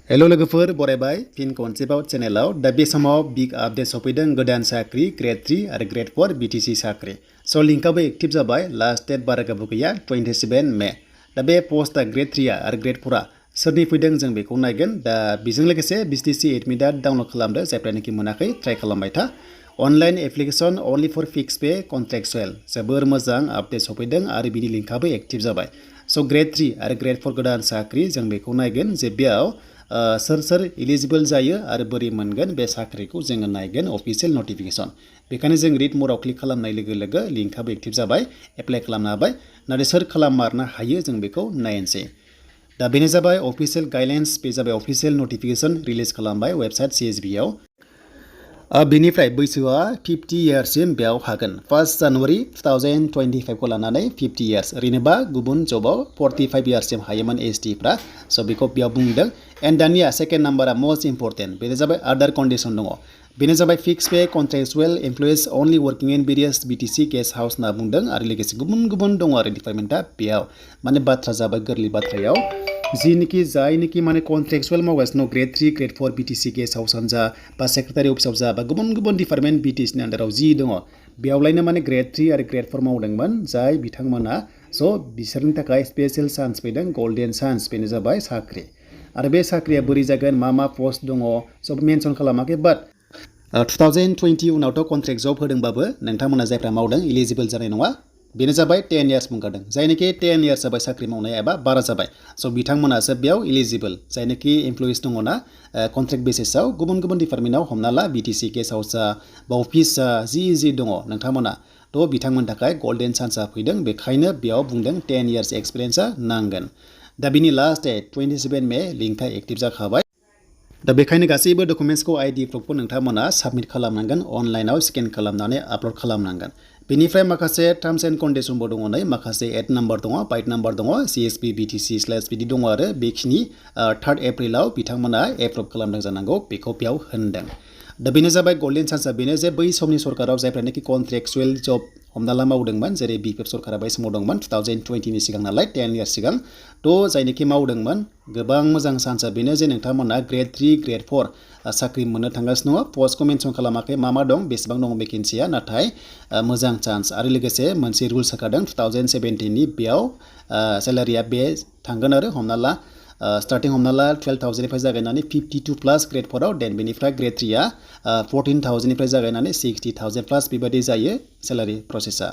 hello लोगोफोर बरायबाय फिन खनसेबाव चेनेलाव दा बे समाव बिग आपडेट सफैदों गोदान साख्रि ग्रेड 3 आरो ग्रेड 4 BTC साख्रि स' लिंकआबो एक्टिभ जाबाय लास्ट डेट बारा गोबाव गैया 27 मे दा बे पस्टआ ग्रेड 3 आरो ग्रेड 4 आ सोरनि फैदों जों बेखौ नायगोन दा बेजों लोगोसे BTC एडमिटआ डाउनलड खालामदो जायफ्रानोखि मोनाखै ट्राइ खालामबाय था online application only four fix Pay कन्ट्रेक्चुएल जोबोर मोजां आपडेट सफैदों आरो बिनि लिंकआबो एक्टिभ जाबाय स' ग्रेड 3 आरो ग्रेड 4 गोदान साख्रि जों बेखौ नायगोन जे बेयाव सोर इलिजिबल जायो आरो बोरै मोनगोन बे साख्रिखौ जोङो नायगोन अफिशियेल नटिफिकेशन बेखायनो जों रिड मोराव क्लिक खालामनाय लोगो लोगो लिंकआबो एक्टिभ जाबाय एप्लाइ खालामनो हाबाय नाथाय सोर खालाममारनो हायो जों बेखौ नायनोसै दा बेनो जाबाय अफिशियेल गाइडलाइन्स बे जाबाय अफिशियेल नटिफिकेशन रिलिज खालामबाय वेबसाइट CSB आव बेनिफ्राय बैसोआ 50 इयार्ससिम बेयाव हागोन 1 जानुवारि 2025 खौ लानानै 50 इयार्स ओरैनोबा गुबुन जबाव 45 इयार्ससिम हायोमोन ST फ्रा स' बेखौ बेयाव बुंदों एन्ड दानिया सेकेन्ड नाम्बारा मोस्ट इम्पर्टेन्ट बेनो जाबाय आदार कन्डिसन दङ बेनो जाबाय फिक्स पे कन्ट्रेक्चुएल एमप्लयिज अनलि वर्किं इन भेरियास BTC गेस्ट हाउस होनना बुंदों आरो लोगोसे गुबुन गुबुन दङ आरो डिपार्टमेन्टआ बेयाव माने बाथ्रा जाबाय गोरलै बाथ्रायाव जायनोखि माने कन्ट्रेक्चुएल मावगासिनो ग्रेड 3 ग्रेड 4 BTC गेस्ट हाउसानो जा बा सेक्रेटारि अफिसाव जा बा गुबुन गुबुन डिपार्टमेन्ट BTC नि आन्दाराव जि दङ बेयावलायनो माने ग्रेड 3 आरो ग्रेड 4 मावदोंमोन जाय बिथांमोना स' बिसोरनि थाखाय स्पेशेल चान्स फैदों गोल्डेन चान्स बेनो जाबाय साख्रि आरो बे साख्रिया बोरै जागोन मा पस्ट दङ सब मेनसन खालामाखै बाट 2020 उनावथ' कन्ट्रेक्ट जब होदोंबाबो नोंथांमोना जायफ्रा मावदों इलिजिबल जानाय नङा बेनो जाबाय 10 इयार्स बुंखादों जायनोखि 10 इयार्स जाबाय साख्रि मावनाय एबा बारा जाबाय स' बिथांमोनासो बेयाव इलिजिबल जायनोखि एमप्लयिज दङना कन्ट्रेक्ट बेसिसाव गुबुन गुबुन डिपार्टमेन्टआव हमना ला BTC गेस्ट हाउस जा बा अफिस जा जि दङ नोंथांमोना थ' बिथांमोननि थाखाय गोल्डेन चान्सआ फैदों बेखायनो बेयाव बुंदों 10 इयार्स एक्सपिरियेन्सआ नांगोन दा बिनि लास्ट डेट 27 मे लिंकआ एक्टिभ जाखाबाय दा बेखायनो गासैबो डकुमेन्ट्सखौ ID प्रुफखौ नोंथांमोना साबमिट खालामनांगोन अनलाइनाव स्केन खालामनानै आपल'ड खालामनांगोन बेनिफ्राय माखासे टार्म्स एन्ड कन्डिसनबो दङ नै माखासे एड नाम्बार दङ बाइट नाम्बार दङ CSB BTC/ बिदि दङ आरो बेखिनि 3 एप्रिलाव बिथांमोना एप्रुभ खालामदों जानांगौ बेखौ बेयाव होनदों दा बेनो जाबाय गोल्डेन चान्सआ बेनो जे बै समनि सरकाराव जायफ्रानोखि कन्ट्रेक्चुएल जब हमना ला मावदोंमोन जेरै BPF सरकारा बै समाव दंमोन 2020 नि सिगां नालाय 10 इयार्स सिगां थ' जायनोखि मावदोंमोन गोबां मोजां चान्सआ बेनो जे नोंथांमोना ग्रेड 3 ग्रेड 4 साख्रि मोननो थांगासिनो दङ पस्टखौ मेनसन खालामाखै मा दं बेसेबां दङ भेकेन्सिया नाथाय मोजां चान्स आरो लोगोसे मोनसे रुल्स होखादों 2017 नि बेयाव सेलारिया बे थांगोन आरो हमना ला स्टार्टिं हमना ला 12,000 निफ्राय जागायनानै 52 प्लास ग्रेड 4 आव देन बेनिफ्राय ग्रेड 3 आ 14,000 निफ्राय जागायनानै 60,000 प्लास बेबायदि जायो सेलारि प्रसेसा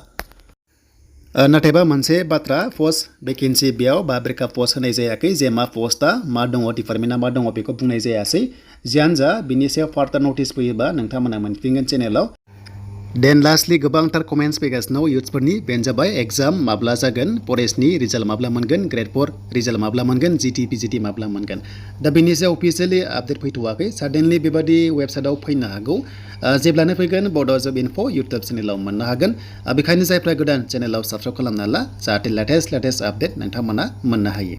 नाथायबा मोनसे बाथ्रा पस्ट भेकेन्सि बेयाव बा ब्रेकआप पस्ट होनाय जायाखै जे मा पस्टआ मा दङ डिपार्टमेन्टआ मा दङ बेखौ बुंनाय जायासै जियानो जा बिनि सायाव फार्दार नटिस फैयोबा नोंथांमोना मोनफिनगोन चेनेलाव देन लास्टलि गोबांथार कमेन्ट्स फैगासिनो इउथ्सफोरनि बेनो जाबाय एग्जाम माब्ला जागोन फरेस्टनि रिजाल्ट माब्ला मोनगोन ग्रेड 4 रिजाल्ट माब्ला मोनगोन GT PGT माब्ला मोनगोन दा बेनि सायाव अफिसियेलि आपडेट फैथ'वाखै साडेनलि बेबादि वेबसाइटआव फैनो हागौ जेब्लानो फैगोन बड' जब इनफो इउटुब चेनेलाव मोननो हागोन बेखायनो जायफ्रा गोदान चेनेलाव साबस्क्राइब खालामना ला जाहाथे लेटेस्ट आपडेट नोंथांमोना मोननो हायो